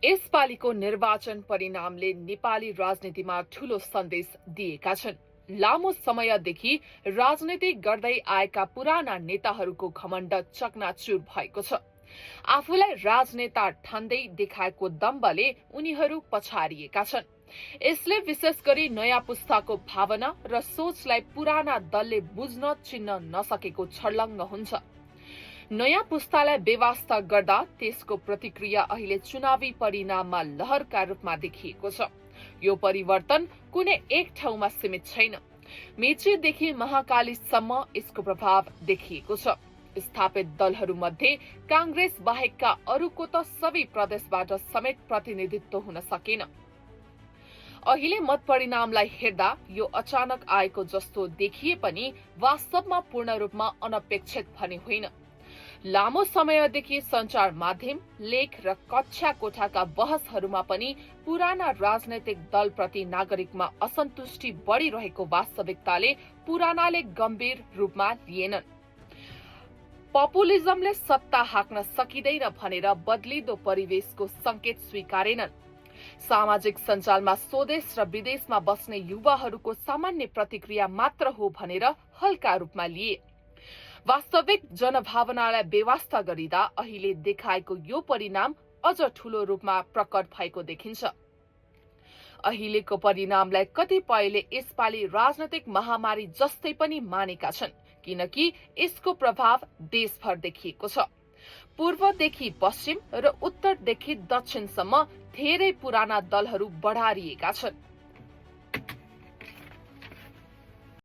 यसपालिको निर्वाचन परिणामले नेपाली राजनीतिमा ठूलो सन्देश दिएका छन्। लामो समयदेखि राजनीति गर्दै आएका पुराना नेताहरूको घमण्ड चकनाचुर भएको छ। आफूलाई राजनेता ठान्दै देखाएको दम्बले उनीहरू पछारिएका छन्। यसले विशेष गरी नयाँ पुस्ताको भावना र सोचलाई पुराना दलले बुझ्न चिन्न नसकेको छर्लङ्ग हुन्छ। नयाँ पुस्तालाई बेवास्ता गर्दा त्यसको प्रतिक्रिया अहिले चुनावी परिणाममा लहरका रूपमा देखिएको छ। यो परिवर्तन कुनै एक ठाउँमा सीमित छैन। मेचीदेखि महाकालीसम्म यसको प्रभाव देखिएको छ। स्थापित दलहरूमध्ये कांग्रेस बाहेकका अरूको त सबै प्रदेशबाट समेत प्रतिनिधित्व हुन सकेन। अहिले मत परिणामलाई हेर्दा यो अचानक आएको जस्तो देखिए पनि वास्तवमा पूर्ण रूपमा अनपेक्षित भने होइन। लामो समयदेखि सञ्चार माध्यम, लेख र कक्षा कोठाका बहसहरूमा पनि पुराना राजनैतिक दलप्रति नागरिकमा असन्तुष्टि बढ़िरहेको वास्तविकताले पुरानाले गम्भीर रूपमा लिएनन्। पपुलिजमले सत्ता हाक्न सकिँदैन भनेर बदलिदो परिवेशको संकेत स्वीकारेनन्। सामाजिक सञ्जालमा स्वदेश र विदेशमा बस्ने युवाहरूको सामान्य प्रतिक्रिया मात्र हो भनेर हल्का रूपमा लिए। वास्तविक जनभावनालाई बेवास्ता गरिँदा अहिले देखाएको यो परिणाम अझ ठूलो रूपमा प्रकट भएको देखिन्छ। अहिलेको परिणामलाई कतिपयले यसपालि राजनैतिक महामारी जस्तै पनि मानेका छन्, किनकि यसको प्रभाव देशभर देखिएको छ। पूर्वदेखि पश्चिम र उत्तरदेखि दक्षिणसम्म धेरै पुराना दलहरू बढारिएका छन्।